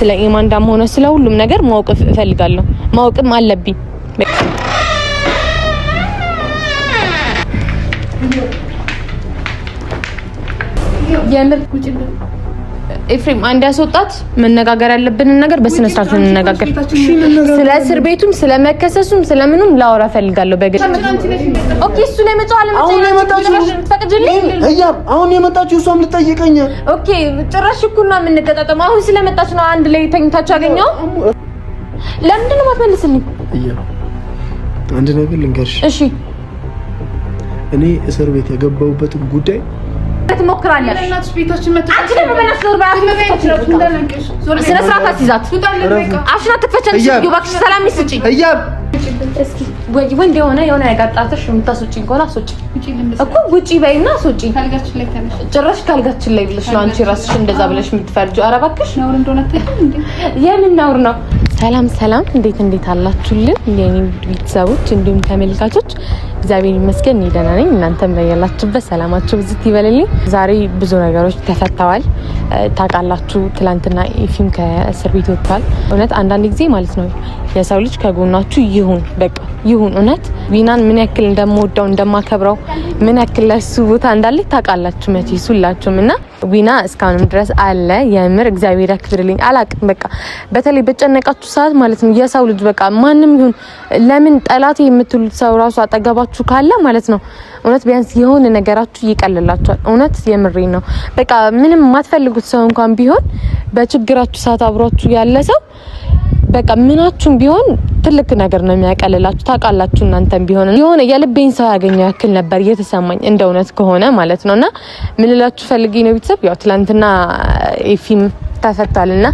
ስለ ኢማንዳም ሆነ ስለ ሁሉም ነገር ማወቅ እፈልጋለሁ። ማወቅም አለብኝ። የምር ኤፍሬም አንድ ያስወጣት መነጋገር ያለብንን ነገር በስነ ስርዓት እንነጋገር። ስለ እስር ቤቱም ስለ መከሰሱም ስለምኑም ላወራ ፈልጋለሁ። በግድ ኦኬ። እሱ ላይ መጣው አሁን የመጣችው እሷም ልጠይቀኝ። ኦኬ ጭራሽ እኮ ነው የምንገጣጠመው። አሁን ስለመጣች ነው አንድ ላይ ተኝታችሁ ያገኘው። ለምንድን ነው የማትመልስልኝ? አንድ ነገር ልንገርሽ። እሺ እኔ እስር ቤት የገባሁበትን ጉዳይ ትሞክራለሽ። አንቺ ደግሞ በእናትሽ ዞር በያት። ስነ ስርዓት አስይዛት። አሽና ትፈቻለሽ። ይባክሽ ሰላም ይስጪ እስኪ ወይ ወንድ የሆነ ያጋጣተሽ የምታስወጪኝ ከሆነ አስወጪ እኮ ውጪ በይና አስወጪ። ካልጋችን ላይ ተነሽ። ጭራሽ ካልጋችን ላይ ብለሽ ነው አንቺ ራስሽ እንደዛ ብለሽ የምትፈርጂው። ኧረ እባክሽ ነውር እንደሆነ እንዴ! የምን ነውር ነው? ሰላም እንዴት አላችሁልን የኔ ቤተሰቦች እንዲሁም ተመልካቾች? እግዚአብሔር ይመስገን ደህና ነኝ። እናንተም በያላችሁበት ሰላማችሁ ብዝት ይበልልኝ። ዛሬ ብዙ ነገሮች ተፈተዋል። ታውቃላችሁ ትላንትና ኢፊም ከእስር ቤት ወጥቷል። እውነት አንዳንድ ጊዜ ማለት ነው የሰው ልጅ ከጎናችሁ ይሁን በቃ ይሁን። እውነት ዊናን ምን ያክል እንደምወደው እንደማከብረው ምን ያክል ለሱ ቦታ እንዳለ ታውቃላችሁ መቼስ ሁላችሁም። እና ዊና እስካሁንም ድረስ አለ። የምር እግዚአብሔር ያክብርልኝ። አላቅም በቃ በተለይ በጨነቃችሁ ሰዓት ማለት ነው የሰው ልጅ በቃ ማንም ይሁን ለምን ጠላቴ የምትሉት ሰው ራሱ አጠገባችሁ ካለ ማለት ነው እውነት ቢያንስ የሆነ ነገራችሁ ይቀልላችኋል። እውነት የምሬን ነው። በቃ ምንም የማትፈልጉት ሰው እንኳን ቢሆን በችግራችሁ ሰዓት አብሯችሁ ያለ ሰው በቃ ምናችሁም ቢሆን ትልቅ ነገር ነው የሚያቀልላችሁ። ታውቃላችሁ እናንተም ቢሆን የሆነ የልቤን ሰው ያገኘው ያክል ነበር እየተሰማኝ እንደ እውነት ከሆነ ማለት ነውና ምን ልላችሁ ፈልጌ ነው ቤተሰብ ያው ትላንትና ኢፊም ተፈቷልና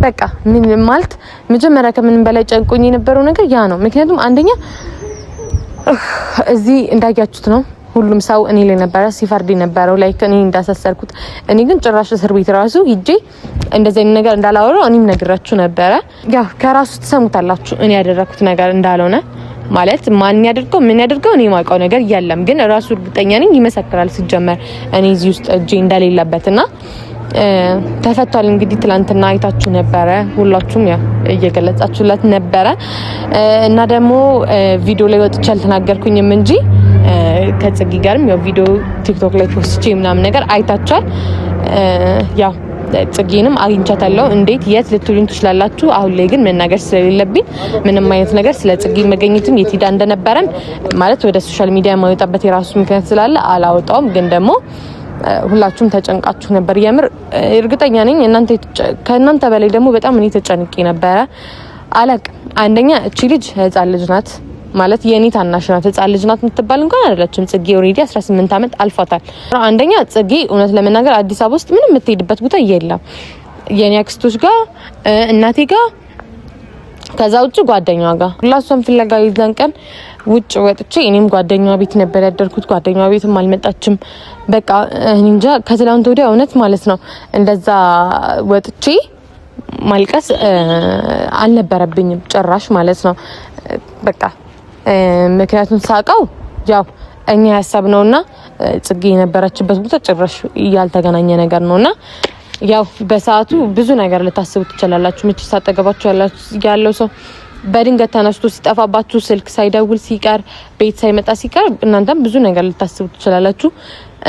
በቃ ምን ማለት መጀመሪያ ከምንም በላይ ጨንቆኝ የነበረው ነገር ያ ነው። ምክንያቱም አንደኛ እዚህ እንዳያችሁት ነው ሁሉም ሰው እኔ ላይ ነበር ሲፈርድ የነበረው ላይክ እኔ እንዳሰሰርኩት። እኔ ግን ጭራሽ እስር ቤት ራሱ ሂጄ እንደዚህ አይነት ነገር እንዳላወራው እኔም ነግራችሁ ነበረ። ያው ከራሱ ተሰሙታላችሁ እኔ ያደረኩት ነገር እንዳልሆነ ማለት ማን ያደርገው ምን ያደርገው እኔ ማውቀው ነገር የለም። ግን ራሱ እርግጠኛ ነኝ ይመሰክራል ሲጀመር እኔ እዚህ ውስጥ እጄ እንደሌለበትና ተፈቷል። እንግዲህ ትላንትና አይታችሁ ነበረ ሁላችሁም ያው እየገለጻችሁለት ነበረ እና ደግሞ ቪዲዮ ላይ ወጥቼ አልተናገርኩኝም እንጂ ከጽጌ ጋርም ያው ቪዲዮ ቲክቶክ ላይ ፖስቼ ምናምን ነገር አይታችኋል። ያው ጽጌንም አግኝቻታለሁ። እንዴት የት ልትሉኝ ትችላላችሁ። አሁን ላይ ግን መናገር ስለሌለብኝ ምንም አይነት ነገር ስለ ጽጌ መገኘትም የት ሄዳ እንደነበረም ማለት ወደ ሶሻል ሚዲያ ማውጣበት የራሱ ምክንያት ስላለ አላወጣውም። ግን ደግሞ ሁላችሁም ተጨንቃችሁ ነበር። የምር እርግጠኛ ነኝ ከእናንተ በላይ ደግሞ በጣም እኔ ተጨንቄ ነበረ። አላቅም አንደኛ እቺ ልጅ ህፃን ልጅ ናት ማለት የኔ ታናሽ ናት። ህፃን ልጅ ናት የምትባል እንኳን አይደለችም። ጽጌ ኦሬዲ 18 አመት አልፏታል። አንደኛ ጽጌ እውነት ለመናገር አዲስ አበባ ውስጥ ምንም የምትሄድበት ቦታ የለም። የኔ አክስቶች ጋር እናቴ ጋር ከዛ ውጭ ጓደኛዋ ጋር ሁላሷም ፍለጋ ይዘን ቀን ውጭ ወጥቼ እኔም ጓደኛዋ ቤት ነበር ያደርኩት። ጓደኛዋ ቤትም አልመጣችም። በቃ እንጃ ከትላንት ወዲያ እውነት ማለት ነው እንደዛ ወጥቼ ማልቀስ አልነበረብኝም ጭራሽ ማለት ነው በቃ ምክንያቱም ሳቀው ያው እኛ ያሰብነውና ጽጌ የነበረችበት ቦታ ጭራሽ ያልተገናኘ ነገር ነውና ያው በሰዓቱ ብዙ ነገር ልታስቡ ትችላላችሁ። ምንጭ ሳጠገባችሁ ያለው ሰው በድንገት ተነስቶ ሲጠፋባችሁ ስልክ ሳይደውል ሲቀር ቤት ሳይመጣ ሲቀር እናንተም ብዙ ነገር ልታስቡ ትችላላችሁ።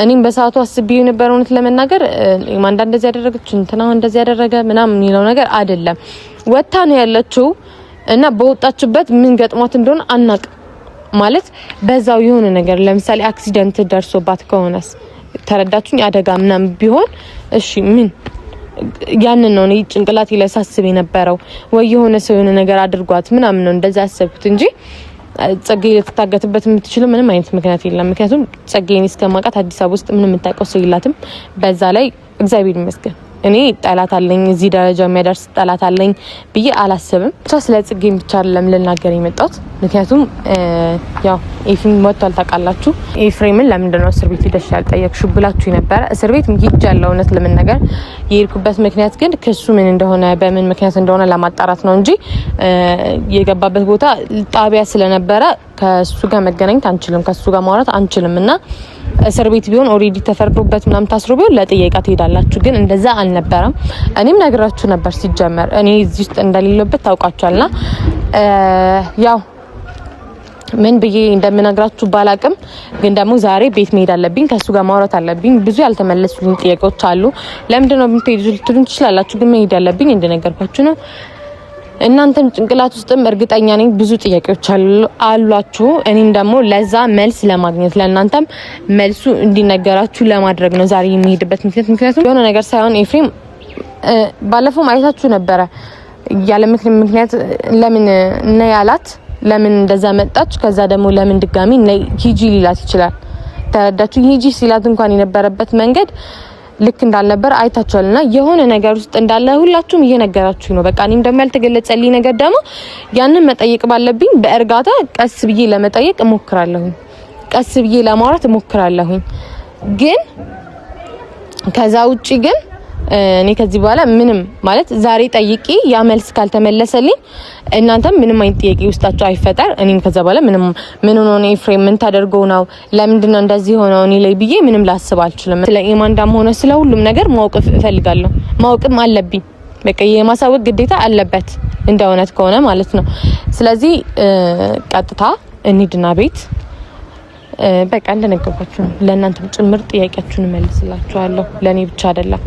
እኔም በሰዓቱ አስቤው የነበረው እውነት ለመናገር ኢማንዳ እንደዚህ ያደረገች እንትና እንደዚህ ያደረገ ምናምን የሚለው ነገር አይደለም። ወጣ ነው ያለችው እና በወጣችበት ምን ገጥሟት እንደሆነ አናቅ ማለት በዛው የሆነ ነገር ለምሳሌ አክሲደንት ደርሶባት ከሆነስ ተረዳችሁኝ? አደጋ ምናምን ቢሆን እሺ ምን ያንን ነው እኔ ጭንቅላቴ ላይ ሳስብ የነበረው ወይ የሆነ ሰው የሆነ ነገር አድርጓት ምናምን ነው እንደዛ ያሰብኩት እንጂ ጽጌ ልትታገትበት የምትችለው ምንም አይነት ምክንያት የለም። ምክንያቱም ጽጌን እስከማውቃት አዲስ አበባ ውስጥ ምንም የምታውቀው ሰው የላትም። በዛ ላይ እግዚአብሔር ይመስገን እኔ ጠላት አለኝ እዚህ ደረጃ የሚያደርስ ጠላት አለኝ ብዬ አላስብም። ብቻ ስለ ጽጌም ብቻ አይደለም ልናገር የመጣሁት። ምክንያቱም ያው ኤፍሬም ወጥቷል ታውቃላችሁ። ኤፍሬምን ለምንድን ነው እስር ቤት ሄደሽ ያልጠየቅሽው ብላችሁ ነበር። እስር ቤት ሄጃለሁ እውነት ለመናገር የሄድኩበት ምክንያት ግን ክሱ ምን እንደሆነ በምን ምክንያት እንደሆነ ለማጣራት ነው እንጂ የገባበት ቦታ ጣቢያ ስለነበረ ከሱ ጋር መገናኘት አንችልም፣ ከሱ ጋር ማውራት አንችልምና እስር ቤት ቢሆን ኦሬዲ ተፈርዶበት ምናምን ታስሮ ቢሆን ለጥያቄ ትሄዳላችሁ። ግን እንደዛ አልነበረም። እኔም ነግራችሁ ነበር ሲጀመር እኔ እዚህ ውስጥ እንደሌለበት ታውቃችኋልና ያው ምን ብዬ እንደምነግራችሁ ባላቅም ግን ደግሞ ዛሬ ቤት መሄድ አለብኝ። ከሱ ጋር ማውራት አለብኝ። ብዙ ያልተመለሱልኝ ጥያቄዎች አሉ። ለምንድን ነው የምትሄዱ ልትሉኝ ትችላላችሁ፣ ግን መሄድ ያለብኝ እንደነገርኳችሁ ነው። እናንተም ጭንቅላት ውስጥም እርግጠኛ ነኝ ብዙ ጥያቄዎች አሏችሁ። እኔም ደግሞ ለዛ መልስ ለማግኘት ለእናንተም መልሱ እንዲነገራችሁ ለማድረግ ነው ዛሬ የሚሄድበት ምክንያቱም የሆነ ነገር ሳይሆን ኤፍሬም ባለፈው አይታችሁ ነበረ ያለ ምክንያት ለምን ነው ያላት፣ ለምን እንደዛ መጣች፣ ከዛ ደግሞ ለምን ድጋሚ ሂጂ ሊላት ይችላል። ተረዳችሁ? ሂጂ ሲላት እንኳን የነበረበት መንገድ ልክ እንዳልነበር አይታችኋልና የሆነ ነገር ውስጥ እንዳለ ሁላችሁም እየነገራችሁ ነው። በቃ እኔም ደግሞ ያልተገለጸልኝ ነገር ደግሞ ያንን መጠየቅ ባለብኝ በእርጋታ ቀስ ብዬ ለመጠየቅ እሞክራለሁ፣ ቀስ ብዬ ለማውራት እሞክራለሁ። ግን ከዛ ውጪ ግን እኔ ከዚህ በኋላ ምንም ማለት ዛሬ ጠይቄ ያ መልስ ካልተመለሰልኝ እናንተም ምንም አይነት ጥያቄ ውስጣችሁ አይፈጠር። እኔም ከዛ በኋላ ምን ሆኖ ነው ኤፍሬም ምን ታደርገው ነው ለምንድን ነው እንደዚህ ሆነው እኔ ላይ ብዬ ምንም ላስብ አልችልም። ስለ ኢማንዳም ሆነ ስለ ሁሉም ነገር ማወቅ እፈልጋለሁ፣ ማወቅም አለብኝ። በቃ የማሳወቅ ግዴታ አለበት እንደ እውነት ከሆነ ማለት ነው። ስለዚህ ቀጥታ እንሂድና ቤት በቃ እንደነገርኳችሁ ነው። ለእናንተም ጭምር ጥያቄያችሁን መልስላችኋለሁ፣ ለኔ ብቻ አይደለም።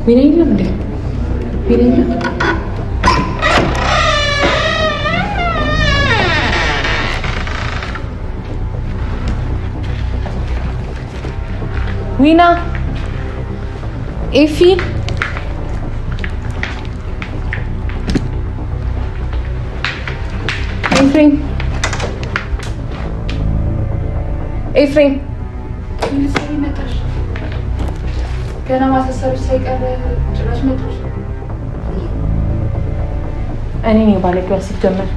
ቢነይለም እንዴ ቢነይለም ዊና ኤፊ ኤፍሬም ገና ማሳሰብ ሳይቀር ጭራሽ መጣሽ። እኔ ነኝ ባለጌዋ ሲጀመር።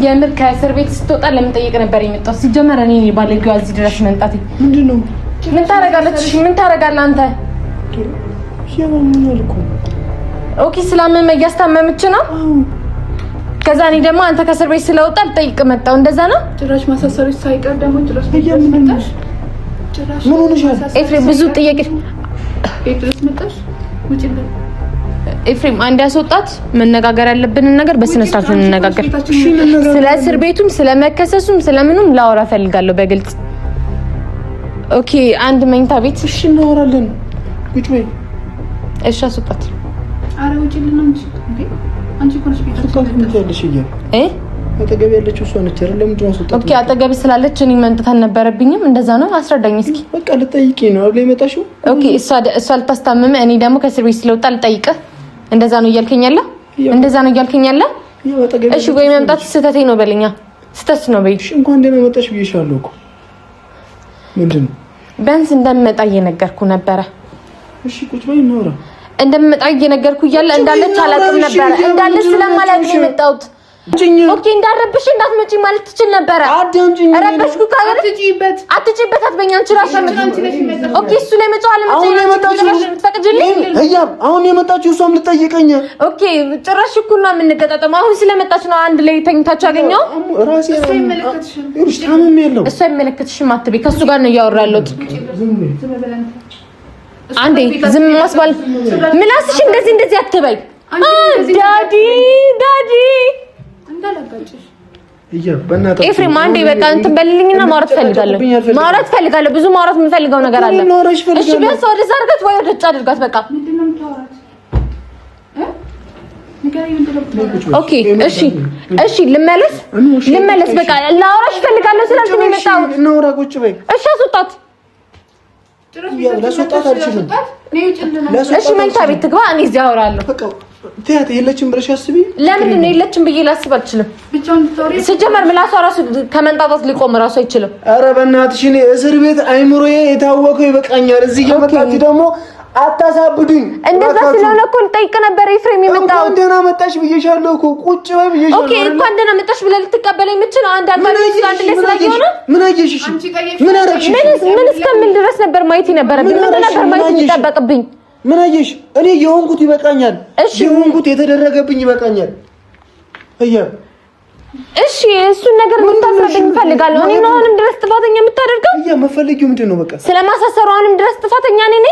የምር ከእስር ቤት ስትወጣ ለምን ጠይቅ ነበር የመጣው? ሲጀመር እኔ ነኝ ባለጌዋ እዚህ ድረስ መምጣቴ። ምንድነው? ምን ታረጋለች? ምን ታረጋለህ አንተ? ኦኬ ስላመመ እያስታመመች ነው። ከዛ እኔ ደግሞ አንተ ከእስር ቤት ስለወጣ ልጠይቅ መጣሁ። እንደዛ ነው? ጭራሽ ማሳሰሪች ሳይቀር ደግሞ ጭራሽ መጣሽ። ጭራሽ ምን ሆነሽ? ኤፍሬም ብዙ ጥያቄ ቤት ድረስ መጣሽ። ውጪልኝ ኤፍሬም። አንድ ያስወጣት መነጋገር ያለብንን ነገር በስነ ስርዓት እንነጋገር። ስለ እስር ቤቱም ስለ መከሰሱም ስለምኑም ላወራ ፈልጋለሁ በግልጽ። ኦኬ አንድ መኝታ ቤት እሺ እናወራለን። ቁጭ በይ። እሺ አስወጣት። ኧረ ውጪልኝ እንጂ እንዴ አንቺ ኮርስ ቤት ታስቀምጫለሽ እያ አጠገብ ያለችው እሷ ነች አይደል? ለምን ድረስ ወጣ? ኦኬ አጠገብ ስላለች እኔ መምጣት አልነበረብኝም። እንደዛ ነው? አስረዳኝ እስኪ። በቃ ልጠይቂ ነው አይደል የመጣሽው? ኦኬ እሷ ልታስታምም እኔ ደግሞ ከእስር ቤት ስለወጣ ልጠይቅህ። እንደዛ ነው እያልከኝ ያለ? እንደዛ ነው እያልከኝ ያለ? እሺ ወይ መምጣት ስህተቴ ነው በለኛ። ስህተት ነው በይ። እሺ እንኳን ደህና መጣሽ ብዬሻለሁ እኮ። ምንድነው? ቢያንስ እንደምመጣ እየነገርኩ ነበረ። እሺ ቁጭ በይ እናውራ። እንደምመጣ እየነገርኩ እያለ እንዳለች አላውቅም ነበረ። እንዳለች ስለማላውቅ ነው የመጣሁት። ኦኬ እንዳረብሽ እንዳትመጪ ማለት ትችል ነበረ። አዳምጪኝ። ረበሽኩ ካለ አትጪበት አትበኛ አንቺ ራስሽ ኦኬ እሱ ላይ መጫው አለ ትፈቅጂልኝ? ህያብ አሁን የመጣችው እሷም ልጠይቀኝ። ኦኬ ጭራሽ እኮ ነው የምንገጣጠመው። አሁን ስለመጣች ነው አንድ ላይ ተኝታችሁ አገኘው። ራሴ እሱ አይመለከትሽም። ታምም የለው እሱ አይመለከትሽም አትበይ። ከሱ ጋር ነው እያወራ ያለሁት። አንዴ ዝም ማስባል ምላስሽ እንደዚህ አትበይ። ዳዲ እንዳላጋጭሽ ኤፍሬም አንዴ በቃ እንትን በልልኝና ማውራት ፈልጋለሁ። ብዙ ማውራት የምፈልገው ነገር አለ። እሺ ቢያንስ ወደዛ አድርጋት ወይ ወደ ውጭ አድርጋት። በቃ ምንድነው የምታወራት? ኦኬ እሺ ልመለስ በቃ ላወራሽ ፈልጋለሁ። ስለዚህ ነው የመጣሁት። እናውራ ቁጭ በይ። እሺ አስወጣት። ለሶጣት አልችልም። እሺ መኝታ ቤት ትግባ። እኔ እዚህ አወራለሁ። በቃ ትያት የለችም ብለሽ አስቢ። ለምንድን ነው የለችም ብዬ ላስብ አልችልም። ሲጀመር ምላሷ ራሱ ከመንጣጣት ሊቆም ራሱ አይችልም። ኧረ በእናትሽ እኔ እስር ቤት አይምሮዬ የታወቀው ይበቃኛል። እዚህ እየመጣች ደግሞ አታሳብዱኝ። እንደዛ ስለሆነ እኮ ልጠይቅ ነበር ኤፍሬም የመጣው። እንኳን ደህና መጣሽ ብዬሻለሁ እኮ ቁጭ በይ ብዬሻለሁ። ኦኬ እንኳን ደህና መጣሽ ብለህ ልትቀበለኝ የምችለው አንድ አልባሌ አንድ ላይ ስላየሆነ ምን አየሽ? ምን አረግሽ? ምን እስከምን ድረስ ነበር ማየት የነበረብኝ? ምን ነበር ማየት የሚጠበቅብኝ? ምን አየሽ? እኔ የሆንኩት ይበቃኛል። የሆንኩት የተደረገብኝ ይበቃኛል። እሺ እሱን ነገር እንድታስረዳኝ እፈልጋለሁ። እኔ ነው አሁንም ድረስ ጥፋተኛ የምታደርገው? የምፈልጊው ምንድን ነው? በቃ ስለማሳሰሩ አሁንም ድረስ ጥፋተኛ ነኝ።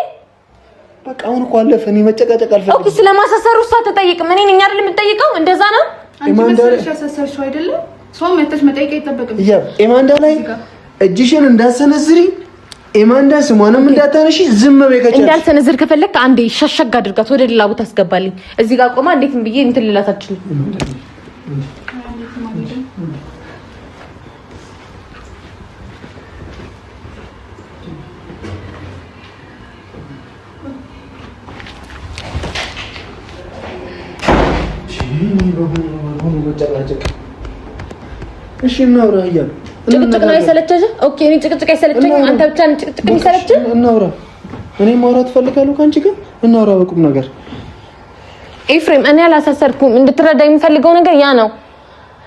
በቃ አሁን እኮ አለፈ። እኔ መጨቃጨቅ አልፈልግም። ኦኬ ስለማሳሰሩ እሷ አትጠይቅም። እኔ ነኝ አይደል የምጠይቀው? እንደዛ ነው። አንቺ መስለሽ ያሳሰርሽው አይደለም? ሰው መተሽ መጠየቅ አይጠበቅም። ኤማንዳ ላይ እጅሽን እንዳሰነዝሪ፣ ኤማንዳ ስሟንም እንዳታነሺ፣ ዝም በይ። ከቻልሽ እንዳልሰነዝር ከፈለክ አንዴ ሸሸግ አድርጋት ወደ ሌላ ቦታ አስገባልኝ። እዚህ ጋር ቆማ እንዴት ብዬ እንትን ልላት አልችልም። እሺ እናውራ እያሉ ጭቅጭቅ ነው የሰለቸሽ? ኦኬ እኔ ጭቅጭቅ አይሰለቸኝም። አንተ ብቻ ነህ ጭቅጭቅ የሚሰለችህ። እናውራ። እኔ ማውራት ፈልጋለሁ ከአንቺ ጋር እናውራ በቁም ነገር። ኤፍሬም እኔ አላሳሰርኩም። እንድትረዳ የምፈልገው ነገር ያ ነው።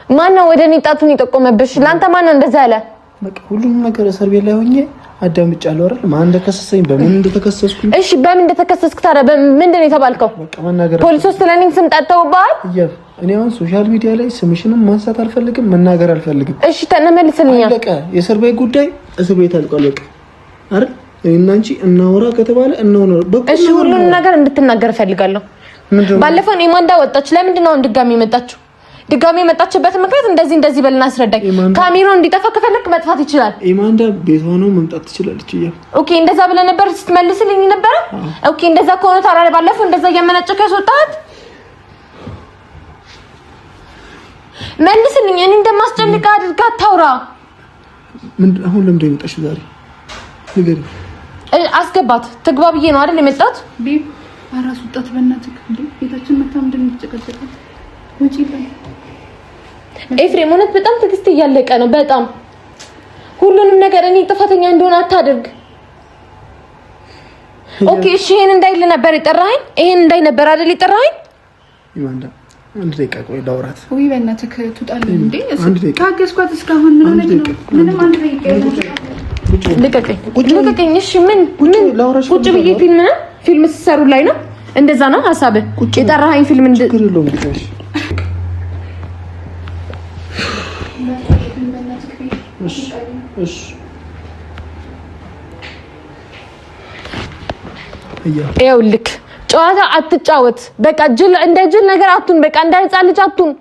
ማነው ወደ እኔ ጣቱን የጠቆመብሽ? ለአንተ ማነው እንደዛ ያለ? በቃ ሁሉም ነገር እስር ቤት ላይ ሆኜ አዳምጫለሁ አይደል? ማን እንደከሰሰኝ በምን እንደተከሰስኩኝ። እሺ በምን እንደተከሰስክ ታዲያ ምንድን ነው የተባልከው? በቃ መናገር ፖሊሶች ስለኔ ስም ጠርተውብሃል? እኔ አሁን ሶሻል ሚዲያ ላይ ስምሽንም ማንሳት አልፈልግም፣ መናገር አልፈልግም። እሺ ተነመልስልኛ። በቃ የእስር ቤት ጉዳይ እስር ቤት አልቋል። በቃ አይደል? እኔና አንቺ እናውራ ከተባለ እናውራ። በቃ እሺ ሁሉንም ነገር እንድትናገር እፈልጋለሁ። ባለፈው ኤማንዳ ወጣች። ለምንድን ነው ድጋሚ የመጣችው? ድጋሚ የመጣችበት ምክንያት እንደዚህ በልና አስረዳኝ። ካሜራው እንዲጠፋ ከፈለክ መጥፋት ይችላል። ኤማንዳ ቤቷ ነው መምጣት ትችላለች። ኦኬ እንደዛ ብለህ ነበር ስትመልስልኝ ነበር። ኦኬ እንደዛ ከሆነ ታዲያ ባለፈው እንደዛ እያመናጨከ ያስወጣት መልስልኝ። እኔ እንደማስጨንቅ አድርጋ አታውራ። አሁን ለምን የመጣሽው ዛሬ? ንገሪ። አስገባት ትግባ ብዬ ነው አይደል የመጣሁት? ቢብ አራስ ወጣት በእናትህ እንዴ ቤታችን መታም እንደምትጨቀጨቀት ወጪ ይላል። ኤፍሬም እውነት በጣም ትዕግስት እያለቀ ነው። በጣም ሁሉንም ነገር እኔ ጥፋተኛ እንደሆነ አታድርግ። ኦኬ እሺ ይሄን እንዳይል ነበር የጠራኸኝ? ይሄን እንዳይ ነበር አይደል የጠራኸኝ? ይማንዳ አንድ ደቂቃ ቆይ ላውራት። ወይ በእናትህ ትውጣለህ እንዴ? ታገስኳት እስካሁን ምን ሆነች ነው? ምንም አንድ ደቂቃ ልቀቀኝ። እሺ ምን ቁጭ ብዬ ፊልም ሲሰሩ ላይ ነው? እንደዛ ነው ሐሳብህ? የጠራኸኝ ፊልም ይኸውልህ ጨዋታ አትጫወት። በቃ እንደ ጅል ነገር አቱን። በቃ እንደ ህፃን ልጅ አቱን።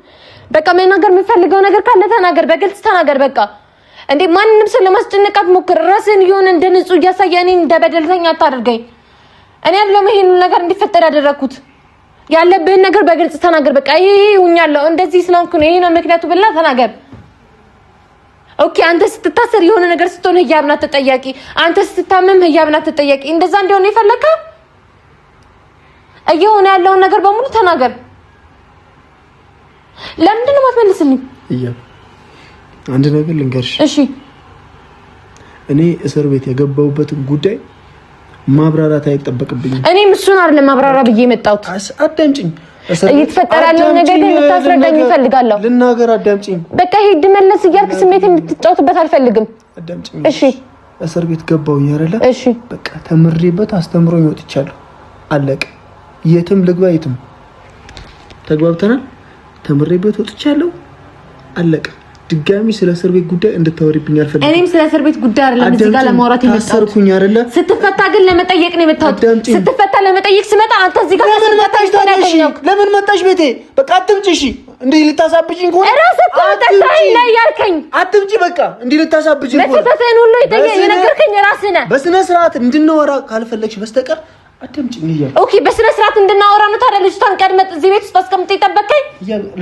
በቃ መናገር የምፈልገው ነገር ካለ ተናገር፣ በግልጽ ተናገር። በቃ እንዴ ማንንም ሰው ለማስጨነቅ አትሞክር። ራስህን የሆነ እንደ ንጹህ እያሳየህ እኔን እንደ በደልተኛ አታደርገኝ። እኔ አይደለም ይሄን ነገር እንዲፈጠር ያደረኩት። ያለብህን ነገር በግልጽ ተናገር። በቃ ይሄ ሁኛለሁ እንደዚህ ስለሆንኩ ነው ይሄ ነው ምክንያቱ ብለህ ተናገር። ኦኬ አንተ ስትታሰር የሆነ ነገር ስትሆን ህያብ ናት ተጠያቂ። አንተ ስትታመም ህያብ ናት ተጠያቂ። እንደዛ እንዲሆን የፈለከው እየሆነ ያለውን ነገር በሙሉ ተናገር። ለምንድን ነው የማትመልስልኝ? አንድ ነገር ልንገርሽ። እሺ እኔ እስር ቤት የገባሁበትን ጉዳይ ማብራራት አይጠበቅብኝም። እኔም እሱን አይደለም ማብራራ ብዬ የመጣሁት። አዳምጪኝ። እየተፈጠረ ያለው ነገር ግን ልታስረዳኝ እፈልጋለሁ። ልናገር፣ አዳምጪኝ። በቃ ሂድ መለስ እያልክ ስሜት እንድትጫወትበት አልፈልግም። አዳምጪኝ። እሺ እስር ቤት ገባሁኝ አይደለ? እሺ በቃ ተምሬበት አስተምሮኝ ወጥቻለሁ። አለቀ። የትም ልግባ የትም ተግባብተናል። ተምሬበት ወጥቻለሁ። አለቀ። ድጋሚ ስለ እስር ቤት ጉዳይ እንድታወሪብኝ አልፈልግም። እኔም ስለ እስር ቤት ጉዳይ አይደለም እዚህ ጋር ለማውራት የመጣሁት። ታሰርኩኝ አይደለ? ስትፈታ ግን ለመጠየቅ ነው የመጣሁት። ስትፈታ ለመጠየቅ ስመጣ አንተ እዚህ ጋር ለምን መጣሽ ቤቴ? በቃ አትምጪ። እሺ እንዴ ልታሳብጂኝ ከሆነ እራስህ ተወጣኝ ላይ ያልከኝ አትምጪ። በቃ እንዴ ልታሳብጂኝ ከሆነ ለተተሰን ሁሉ የነገርከኝ ራስህ ነህ። በስነ ስርዓት እንድናወራ ካልፈለግሽ በስተቀር አትምጪኝ እያልኩ። ኦኬ በስነ ስርዓት እንድናወራ ነው ታዲያ ልጅቷን ቀድመህ እዚህ ቤት ውስጥ አስቀምጠህ ጠበቀኝ?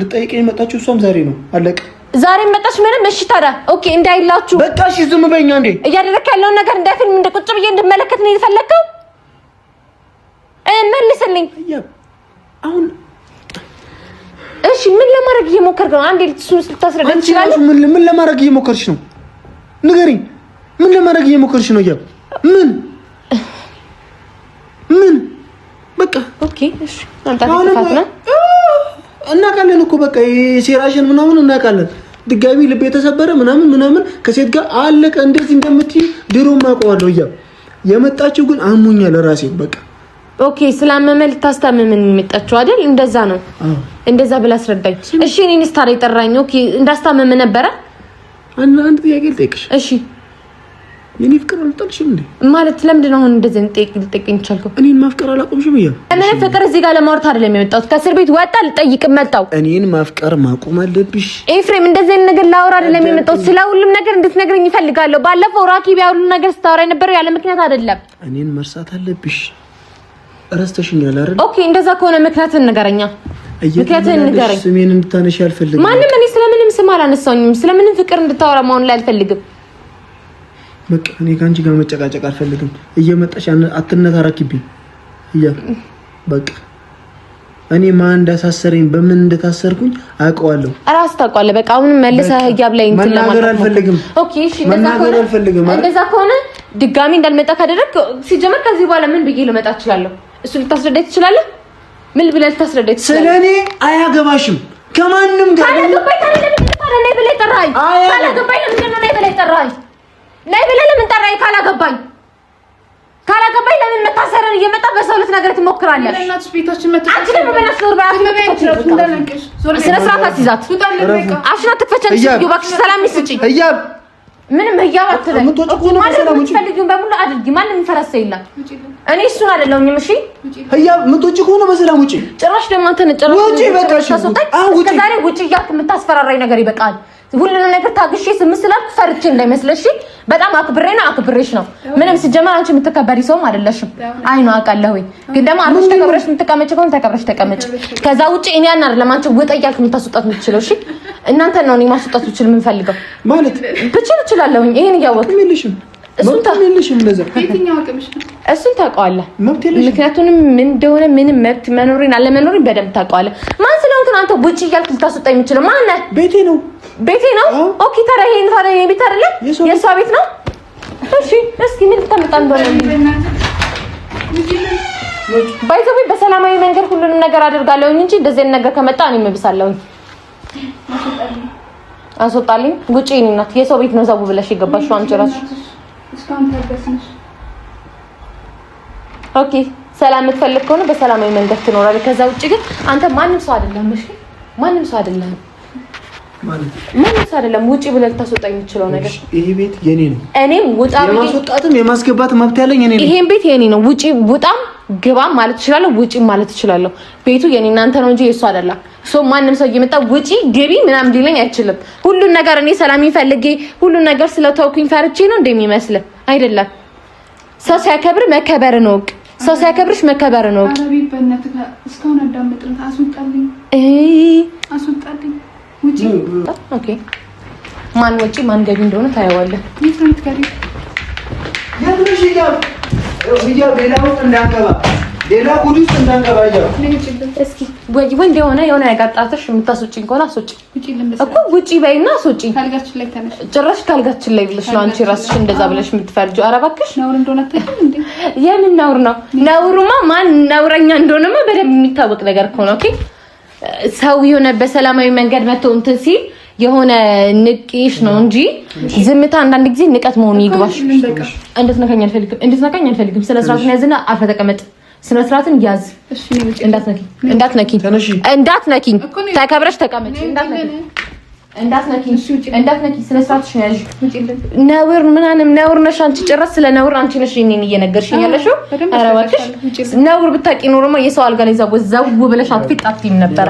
ልጠይቀኝ የመጣችው እሷም ዛሬ ነው። አለቀ። ዛሬ መጣሽ ምንም። እሺ ታዲያ ኦኬ እንዳይላችሁ በቃ እሺ ዝም በይኛ እንዴ። እያደረክ ያለውን ነገር እንደ ፊልም እንደ ቁጭ ብዬ እንድመለከት ነው የፈለከው? መልስልኝ። አሁን እሺ ምን ለማድረግ እየሞከርክ ነው? አንዴ ልታስረዳኝ ትችላለህ? ምን ለማድረግ እየሞከርሽ ነው? ንገሪኝ። ምን ለማድረግ እየሞከርሽ ነው? ምን በቃ ኦኬ እሺ አንተ ተፋት ነው እናውቃለን እኮ በቃ የሴራሽን ምናምን እናውቃለን። ድጋሚ ልብ የተሰበረ ምናምን ከሴት ጋር አለቀ እንደዚህ እንደምትይ ድሮም አውቀዋለሁ። የመጣችው ግን አሞኛል ራሴ በቃ ኦኬ ስላመመ ልታስታመምን የመጣችው አይደል? እንደዛ ነው እንደዛ ብላ አስረዳኝ። እሺ እኔን ስታር የጠራኝ ኦኬ እንዳስታመመ ነበረ። አንድ ጥያቄ ልጠይቅሽ። እሺ የኔ ፍቅር አልጠልሽም እንዴ? ማለት ለምንድን ነው አሁን እንደዚህ ልጠይቅኝ ቻልከው? እኔን ማፍቀር አላቆምሽም እያ እኔ ፍቅር እዚህ ጋር ለማውራት አይደለም የመጣሁት። ከእስር ቤት ወጣ ልጠይቅ መጣሁ። እኔን ማፍቀር ማቆም አለብሽ ኤፍሬም። እንደዚህ ነገር ላወራ አይደለም የመጣሁት። ስለ ሁሉም ነገር እንድትነግረኝ ይፈልጋለሁ። ባለፈው ራኪብ ያው ሁሉ ነገር ስታወራ የነበረው ያለ ምክንያት አይደለም። እኔን መርሳት አለብሽ። ረስተሽኛል አይደል? ኦኬ እንደዛ ከሆነ ምክንያቱን ንገረኛ። ምክንያቱን ንገረኝ። ስሜን እንድታነሺ አልፈልግም። ማንም እኔ ስለምንም ስም አላነሳኝም። ስለምንም ፍቅር እንድታወራ ማውን ላይ አልፈልግም። በቃ እኔ ካንቺ ጋር መጨቃጨቅ አልፈልግም። እየመጣሽ አትነታረኪብኝ እያ በቃ እኔ ማን እንዳሳሰረኝ በምን እንደታሰርኩኝ አውቀዋለሁ። እራስ ታውቃለህ። በቃ አሁን መልሰህ ህያብ ላይ እንትን መናገር አልፈልግም። ኦኬ እሺ እንደዛ ከሆነ ድጋሚ እንዳልመጣ ካደረክ ሲጀመር ከዚህ በኋላ ምን ብዬ ልመጣ እችላለሁ? እሱ ልታስረዳኝ ትችላለህ? ምን ብለህ ልታስረዳኝ ትችላለህ? ስለኔ አያገባሽም። ከማንም ጋር ካላገባኝ ለምን ብለህ ጠራኸኝ? ካላገባኝ ለምን ብለህ ጠራኸኝ? ላይ ብለህ ለምን ጠራኸኝ? ካላገባኝ ለምን መታሰረን እየመጣ በሰው ልትነግር ትሞክራለህ? ለእናትሽ ቤታችን መጣ። አንቺ ደግሞ በእናትሽ ዞር በይ። ስነ ስርዓት አትይዛት። አፍሽን አትክፈቻለሽ። እባክሽ ሰላም ይስጪኝ። ህያብ ምንም ህያብ አትበይ። የምትፈልጊውን በሙሉ አድርጊ። ማንም የሚፈረስ የለም። እኔ እሱን አይደለሁም። እሺ ህያብ የምትወጪ ከሆነ በሰላም ውጪ። ጭራሽ ደግሞ አንተ ነጭራሽ ውጪ። በቃሽ ከዛሬ ውጪ እያልክ የምታስፈራራኝ ነገር ይበቃል። ሁሉንም ነገር ታግሼ ስላልኩ ፈርቼ እንዳይመስልሽ። በጣም አክብሬሽ ነው። ምንም ሲጀመር አንቺ የምትከበሪ ሰውም አይደለሽም። አይ ነው አውቃለሁ። ግን ደግሞ አንቺ ተከብረሽ የምትቀመጪ ከሆነ ተከብረሽ ተቀመጪ። ከዛ ውጪ እኔ ያን አይደለም አንቺ ውጣ እያልክ የምታስወጣት የምትችለው። እሺ እናንተ ነው እኔ ማስወጣት ብችል የምንፈልገው ማለት ብችል እችላለሁ። ይሄን እያወቅህ እሱን ታውቀዋለህ። ምክንያቱም ምን እንደሆነ ምንም መብት መኖሬን አለመኖሬን በደንብ ታውቀዋለህ። ማን ስለሆንክ ነው አንተ ውጪ እያልክ ልታስወጣ የምችለው? ማን ነህ? ቤቴ ነው። ኦኬ ታዲያ ይሄን ታዲያ የኔ ቤት አይደለ? የእሷ ቤት ነው። እሺ እስኪ ምን ልታመጣ እንደሆነ ባይዘው በሰላማዊ መንገድ ሁሉንም ነገር አደርጋለሁ እንጂ እንደዚህ ነገር ከመጣ እኔ እምብሳለሁ። አስወጣልኝ። ውጪ እኔ እናት የሰው ቤት ነው ዘው ብለሽ የገባሽው አንቺ ራስሽ። ኦኬ ሰላም የምትፈልግ ከሆነ በሰላማዊ መንገድ ትኖራለህ። ከዛ ውጪ ግን አንተ ማንም ሰው አይደለም። እሺ ማንም ሰው አይደለም ውጪ ብለህ ልታስወጣኝ የምትችለው ነገር ይሄ ቤት የኔ ነው። እኔም ውጣ የማስወጣትም የማስገባትም መብት ያለኝ እኔ ነኝ። ይሄን ቤት የኔ ነው። ውጪ ውጣም ግባም ማለት እችላለሁ፣ ውጪ ማለት እችላለሁ። ቤቱ የኔ እናንተ ነው እንጂ የእሱ አይደለም። ማንም ሰው እየመጣ ውጪ ግቢ ምናምን ሊለኝ አይችልም። ሁሉን ነገር እኔ ሰላም ይፈልጌ ሁሉን ነገር ስለተውኩኝ ፈርቼ ነው እንደሚመስል አይደለም። ሰው ሲያከብር መከበር ነው። ሰው ሲያከብርሽ መከበር ነው። አረቢ በእናትህ እስካሁን አዳምጥልኝ። አስወጣልኝ ውጪ። ኦኬ ማን ውጪ ማን ገቢ እንደሆነ ታየዋለህ። ይፍሩት ጋር ያድርሽ ይያው ሌላ ውስጥ እንዳንገባ ሌላ ጉድ ውስጥ እንዳንገባ ይያው እስኪ ወንድ የሆነ ነገር ጣልተሽ የምታስወጪኝ ከሆነ አስወጪ እኮ ውጪ በይና አስወጪ። ካልጋችን ላይ ተነሽ። ጭራሽ ካልጋችን ላይ ብለሽ ነው አንቺ ራስሽ እንደዛ ብለሽ የምትፈርጂው። ኧረ እባክሽ ነውር እንደሆነ አታውቂም እንዴ? የምን ነውር ነው? ነውሩማ ማን ነውረኛ እንደሆነማ በደንብ የሚታወቅ ነገር እኮ ነው። ኦኬ ሰው የሆነ በሰላማዊ መንገድ መጥቶ እንትን ሲል የሆነ ንቄሽ ነው እንጂ ዝምታ አንዳንድ ጊዜ ንቀት መሆኑ ይግባሽ። እንድትነካኝ አልፈልግም። ስነ ስርዓቱን ያዝና አፈ ተቀመጥ። ስነ ስርዓቱን ያዝ። እንዳትነኪኝ። ተከብረሽ ተቀመጪ። እንዳትነኪኝ። ስነ ስርዓትሽን ያዥ። ነውር ምናምን ነውር ነሽ አንቺ። ጭራሽ ስለ ነውር አንቺ ነሽ እኔን እየነገርሽኝ ያለሽው። ኧረ እባክሽ ነውር ብታውቂ ኖሮማ የሰው አልጋ ላይ ዘው ብለሽ አትፊጣጥም ነበር።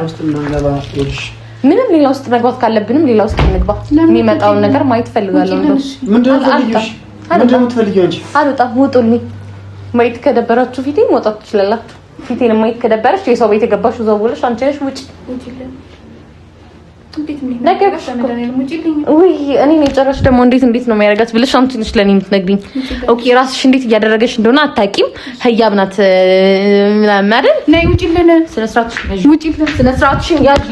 ምንም ሌላ ውስጥ መግባት ካለብንም ሌላ ውስጥ እንግባ። የሚመጣውን ነገር ማየት ፈልጋለሁ። ምንድነው የምትፈልጊው አንቺ? አልወጣም። ውጡልኝ። ማየት ከደበራችሁ ፊቴ መውጣት ትችላላችሁ። ፊቴን ማየት ከደበረሽ የሰው ቤት የገባሽው ዘው ብለሽ አንቺ ነሽ ውጪ። እኔ ጨራሽ ደግሞ እንዴት ነው የሚያደርጋት ብለሽ አንቺ ነሽ ለኔ የምትነግሪኝ። ኦኬ ራስሽ እንዴት እያደረገሽ እንደሆነ አታውቂም። ህያብ ናት ምናምን አይደል? ነይ ውጪልን። ስነ ስርዓትሽን ያዥ።